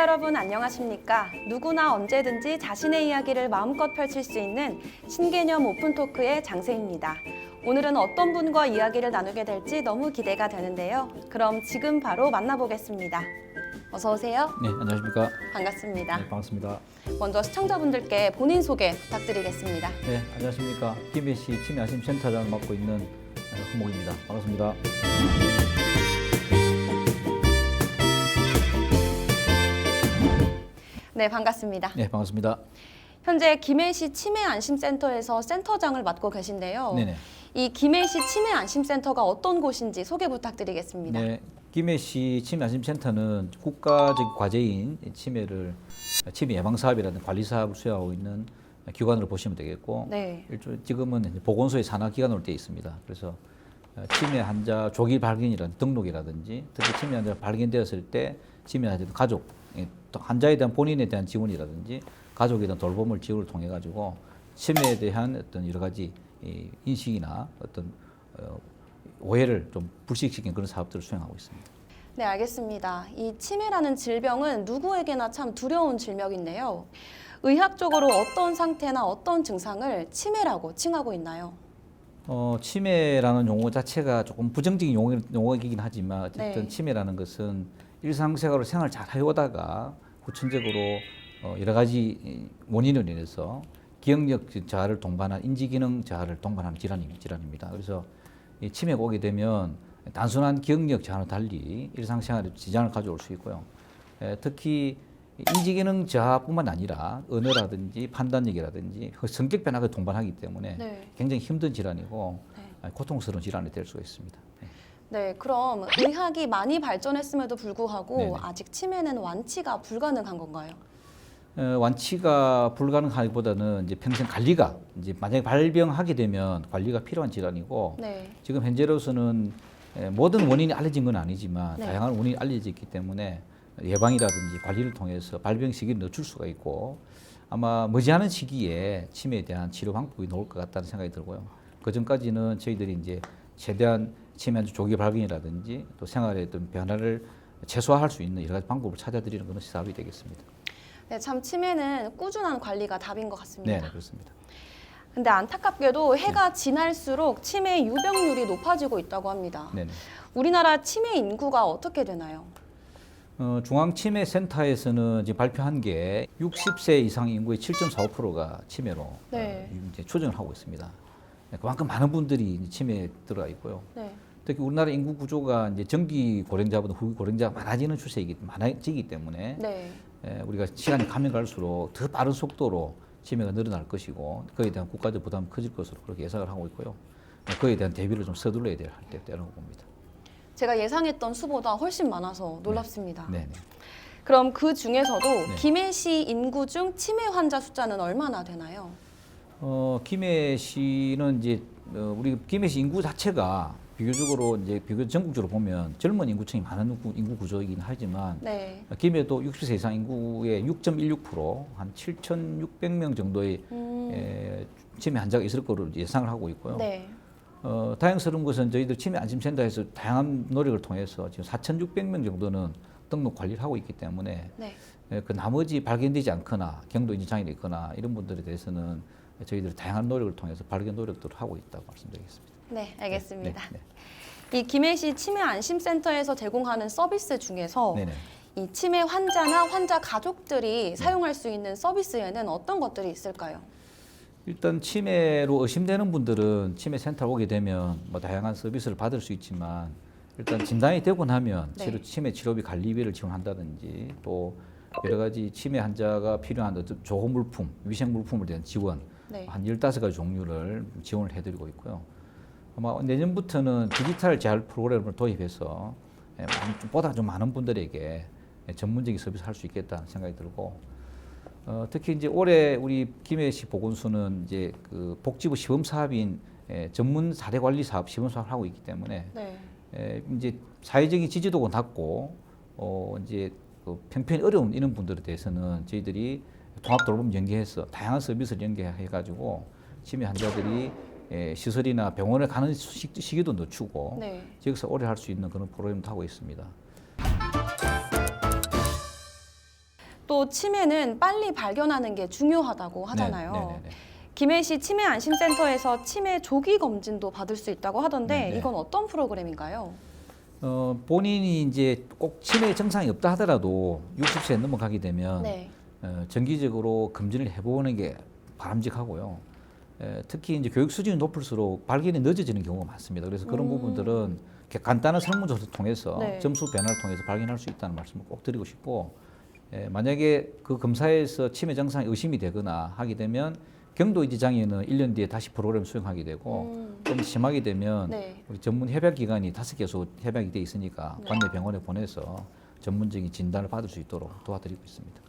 여러분 안녕하십니까? 누구나 언제든지 자신의 이야기를 마음껏 펼칠 수 있는 신개념 오픈토크의 장세입니다. 오늘은 어떤 분과 이야기를 나누게 될지 너무 기대가 되는데요. 그럼 지금 바로 만나보겠습니다. 어서 오세요. 네, 안녕하십니까. 반갑습니다. 네, 반갑습니다. 먼저 시청자분들께 본인 소개 부탁드리겠습니다. 네, 안녕하십니까. 김해시 치매안심센터장을 맡고 있는 홍목입니다. 반갑습니다. 네, 반갑습니다. 네, 반갑습니다. 현재 김해시 치매안심센터에서 센터장을 맡고 계신데요. 네네. 이 김해시 치매안심센터가 어떤 곳인지 소개 부탁드리겠습니다. 네, 김해시 치매안심센터는 국가적 과제인 치매 예방 사업이라든 관리 사업을 수행하고 있는 기관으로 보시면 되겠고, 네. 지금은 이제 보건소의 산하 기관으로 되어 있습니다. 그래서 치매 환자 조기 발견이라든 등록이라든지, 특히 치매 환자가 발견되었을 때 치매 환자 가족, 또 환자에 대한 본인에 대한 지원이라든지 가족에 대한 돌봄을 지원을 통해 가지고 치매에 대한 어떤 여러 가지 인식이나 어떤 오해를 좀 불식시키는 그런 사업들을 수행하고 있습니다. 네, 알겠습니다. 이 치매라는 질병은 누구에게나 참 두려운 질병인데요. 의학적으로 어떤 상태나 어떤 증상을 치매라고 칭하고 있나요? 치매라는 용어 자체가 조금 부정적인 용어이긴 하지만 어쨌든 네. 치매라는 것은 일상생활을 생활 잘 해오다가 후천적으로 여러 가지 원인으로 인해서 기억력 저하를 동반한 인지기능 저하를 동반하는 질환입니다. 그래서 이 치매가 오게 되면 단순한 기억력 저하는 달리 일상생활에 지장을 가져올 수 있고요. 특히 인지기능 저하뿐만 아니라 언어라든지 판단력이라든지 성격 변화가 동반하기 때문에 네. 굉장히 힘든 질환이고 고통스러운 질환이 될 수가 있습니다. 네, 그럼 의학이 많이 발전했음에도 불구하고 네네. 아직 치매는 완치가 불가능한 건가요? 완치가 불가능하기보다는 이제 평생 관리가 이제 만약에 발병하게 되면 관리가 필요한 질환이고 네. 지금 현재로서는 모든 원인이 알려진 건 아니지만 네. 다양한 원인이 알려져 있기 때문에 예방이라든지 관리를 통해서 발병 시기를 늦출 수가 있고 아마 머지않은 시기에 치매에 대한 치료 방법이 나올 것 같다는 생각이 들고요. 그 전까지는 저희들이 이제 최대한 치매 환자 조기 발견이라든지 또 생활의 어떤 변화를 최소화할 수 있는 여러 가지 방법을 찾아드리는 그런 사업이 되겠습니다. 네, 참 치매는 꾸준한 관리가 답인 것 같습니다. 네, 그렇습니다. 근데 안타깝게도 해가 지날수록 치매 유병률이 높아지고 있다고 합니다. 네네. 우리나라 치매 인구가 어떻게 되나요? 중앙치매센터에서는 지금 발표한 게 60세 이상 인구의 7.45%가 치매로 네. 이제 추정을 하고 있습니다. 그만큼 많은 분들이 이제 치매에 들어가 있고요. 네. 특히 우리나라 인구 구조가 이제 정기 고령자보다 후기 고령자가 많아지기 때문에 네. 우리가 시간이 가면 갈수록 더 빠른 속도로 치매가 늘어날 것이고 그에 대한 국가적 부담이 커질 것으로 그렇게 예상을 하고 있고요. 그에 대한 대비를 좀 서둘러야 될 때라고 봅니다. 제가 예상했던 수보다 훨씬 많아서 놀랍습니다. 네. 그럼 그 중에서도 김해시 인구 중 치매 환자 숫자는 얼마나 되나요? 김해시는 이제 우리 김해시 인구 자체가 비교적 전국적으로 보면 젊은 인구층이 많은 인구 구조이긴 하지만 네. 김해도 60세 이상 인구의 6.16%, 한 7,600명 정도의 치매 환자가 있을 거로 예상을 하고 있고요. 네. 다행스러운 것은 저희들 치매 안심센터에서 다양한 노력을 통해서 지금 4,600명 정도는 등록 관리를 하고 있기 때문에 네. 그 나머지 발견되지 않거나 경도 인지 장애가 있거나 이런 분들에 대해서는 저희들이 다양한 노력을 통해서 발견 노력들을 하고 있다고 말씀드리겠습니다. 네, 알겠습니다. 네. 이 김해시 치매 안심센터에서 제공하는 서비스 중에서 네네. 이 치매 환자나 환자 가족들이 사용할 수 있는 서비스에는 어떤 것들이 있을까요? 일단 치매로 의심되는 분들은 치매 센터 오게 되면 뭐 다양한 서비스를 받을 수 있지만 일단 진단이 되고 나면 네. 치매 치료비 관리비를 지원한다든지 또 여러 가지 치매 환자가 필요한 어떤 조호 물품, 위생 물품에 대한 지원 네. 한 15가지 종류를 지원을 해드리고 있고요. 아마 내년부터는 디지털 재활 프로그램을 도입해서 보다 좀 많은 분들에게 전문적인 서비스를 할 수 있겠다는 생각이 들고 특히 이제 올해 우리 김해시 보건소는 이제 그 복지부 시범 사업인 전문 사례 관리 사업 시범 사업을 하고 있기 때문에 네. 이제 사회적인 지지도가 낮고 이제 그 편편이 어려운 이런 분들에 대해서는 저희들이 통합 돌봄 연계해서 다양한 서비스를 연계해 가지고 치매 환자들이 시설이나 병원에 가는 시기도 늦추고 네. 지역에서 오래 할 수 있는 그런 프로그램도 하고 있습니다. 또 치매는 빨리 발견하는 게 중요하다고 하잖아요. 네네네. 김해시 치매안심센터에서 치매 조기 검진도 받을 수 있다고 하던데 네네. 이건 어떤 프로그램인가요? 본인이 이제 꼭 치매 증상이 없다 하더라도 60세 넘어가게 되면 네. 정기적으로 검진을 해보는 게 바람직하고요. 특히 이제 교육 수준이 높을수록 발견이 늦어지는 경우가 많습니다. 그래서 그런 부분들은 이렇게 간단한 설문조사를 통해서 네. 점수 변화를 통해서 발견할 수 있다는 말씀을 꼭 드리고 싶고, 만약에 그 검사에서 치매 증상이 의심이 되거나 하게 되면 경도이지 장애는 1년 뒤에 다시 프로그램 수행하게 되고, 좀 심하게 되면 네. 우리 전문 협약 기관이 5개소 협약이 돼 있으니까 네. 관내 병원에 보내서 전문적인 진단을 받을 수 있도록 도와드리고 있습니다.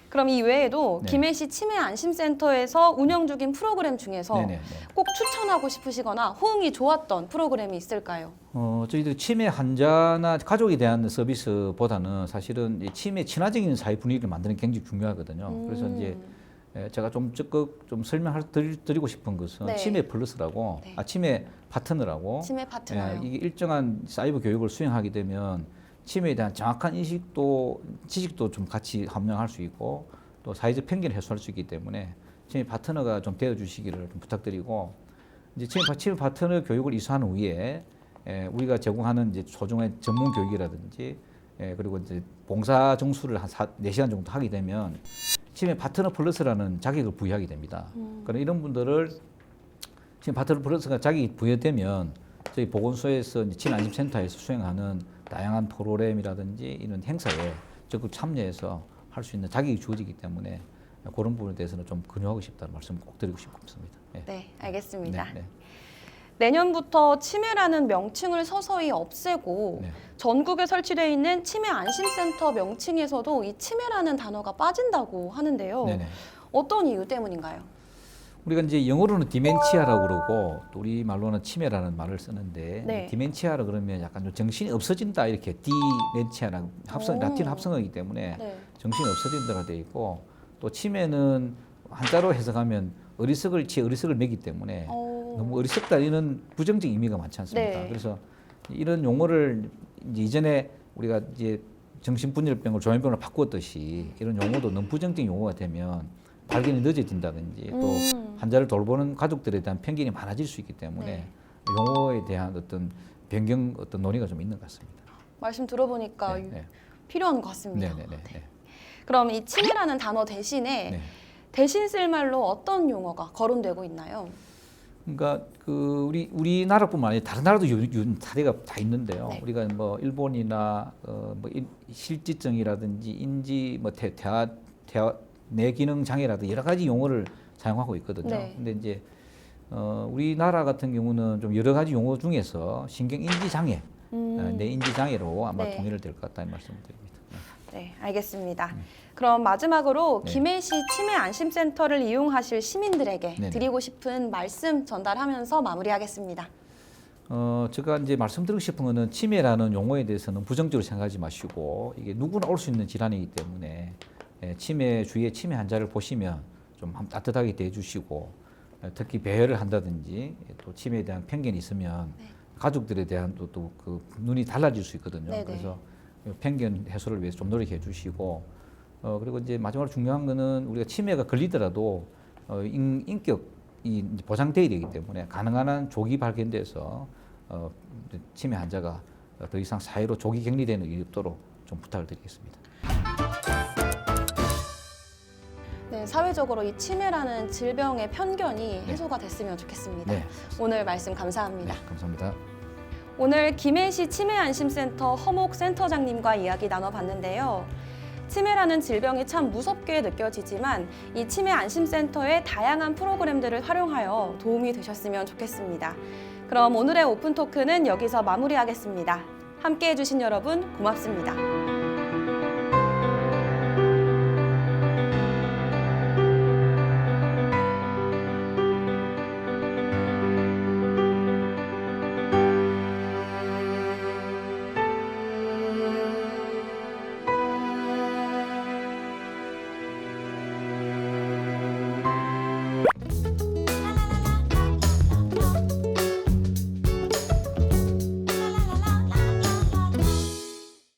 그럼 이 외에도 네. 김해시 치매안심센터에서 운영 중인 프로그램 중에서 네네. 꼭 추천하고 싶으시거나 호응이 좋았던 프로그램이 있을까요? 저희들 치매 환자나 가족에 대한 서비스보다는 사실은 이 치매 친화적인 사회 분위기를 만드는 게 굉장히 중요하거든요. 그래서 이제 제가 좀 적극 좀 설명드리고 싶은 것은 네. 치매 플러스라고, 네. 치매 파트너라고, 치매 파트너요. 이게 일정한 사이버 교육을 수행하게 되면 치매에 대한 정확한 인식도, 지식도 좀 같이 함양할 수 있고 또 사회적 편견을 해소할 수 있기 때문에 치매 파트너가 좀 되어 주시기를 좀 부탁드리고, 이제 치매 파트너 교육을 이수한 후에 우리가 제공하는 이제 소중한 전문 교육이라든지 그리고 이제 봉사 정수를 한 4시간 정도 하게 되면 치매 파트너 플러스라는 자격을 부여하게 됩니다. 그러니까 이런 분들을 치매 파트너 플러스가 자격이 부여되면 저희 보건소에서 이제 치매안심센터에서 수행하는 다양한 프로그램이라든지 이런 행사에 적극 참여해서 할 수 있는 자격이 주어지기 때문에 그런 부분에 대해서는 좀 근유하고 싶다는 말씀을 꼭 드리고 싶습니다. 네, 알겠습니다. 네, 네. 내년부터 치매라는 명칭을 서서히 없애고 네. 전국에 설치되어 있는 치매안심센터 명칭에서도 이 치매라는 단어가 빠진다고 하는데요. 네네. 어떤 이유 때문인가요? 우리가 이제 영어로는 디멘치아라고 그러고 또 우리 말로는 치매라는 말을 쓰는데, 네. 디멘치아라 그러면 약간 좀 정신이 없어진다 이렇게 디멘치아랑 오. 라틴 합성어이기 때문에 네. 정신이 없어진다가 돼 있고, 또 치매는 한자로 해석하면 어리석을 매기 때문에 너무 어리석다 이런 부정적 의미가 많지 않습니까? 네. 그래서 이런 용어를 이제 이전에 우리가 이제 정신분열병을 조현병으로 바꾸었듯이 이런 용어도 너무 부정적인 용어가 되면 발견이 늦어진다든지 또 환자를 돌보는 가족들에 대한 편견이 많아질 수 있기 때문에 네. 용어에 대한 어떤 변경 어떤 논의가 좀 있는 것 같습니다. 말씀 들어보니까 네. 필요한 것 같습니다. 네. 그럼 이 치매라는 단어 대신에 네. 대신 쓸 말로 어떤 용어가 거론되고 있나요? 그러니까 그 우리나라뿐만 아니라 다른 나라도 사례가 다 있는데요. 네. 우리가 뭐 일본이나 뭐 실지증이라든지 인지 뭐 대화 뇌기능 장애라든지 여러 가지 용어를 사용하고 있거든요. 네. 근데 이제 우리나라 같은 경우는 좀 여러 가지 용어 중에서 신경 인지 장애, 뇌인지 장애로 아마 네. 통일을 될 것 같다는 말씀을 드립니다. 네, 알겠습니다. 그럼 마지막으로 네. 김해시 치매안심센터를 이용하실 시민들에게 네네. 드리고 싶은 말씀 전달하면서 마무리하겠습니다. 제가 이제 말씀드리고 싶은 거는 치매라는 용어에 대해서는 부정적으로 생각하지 마시고 이게 누구나 올 수 있는 질환이기 때문에 치매 주위에 치매 환자를 보시면 좀 따뜻하게 대해주시고 특히 배회를 한다든지 또 치매에 대한 편견이 있으면 네. 가족들에 대한 또 그 눈이 달라질 수 있거든요. 네네. 그래서 편견 해소를 위해서 좀 노력해 주시고 그리고 이제 마지막으로 중요한 거는 우리가 치매가 걸리더라도 인격이 보장돼야 되기 때문에 가능한 한 조기 발견돼서 치매 환자가 더 이상 사회로 조기 격리되는 일이 없도록 좀 부탁을 드리겠습니다. 네, 사회적으로 이 치매라는 질병의 편견이 해소가 됐으면 좋겠습니다. 네. 오늘 말씀 감사합니다. 네, 감사합니다. 오늘 김해시 치매안심센터 허목 센터장님과 이야기 나눠봤는데요. 치매라는 질병이 참 무섭게 느껴지지만 이 치매안심센터의 다양한 프로그램들을 활용하여 도움이 되셨으면 좋겠습니다. 그럼 오늘의 오픈토크는 여기서 마무리하겠습니다. 함께해 주신 여러분 고맙습니다.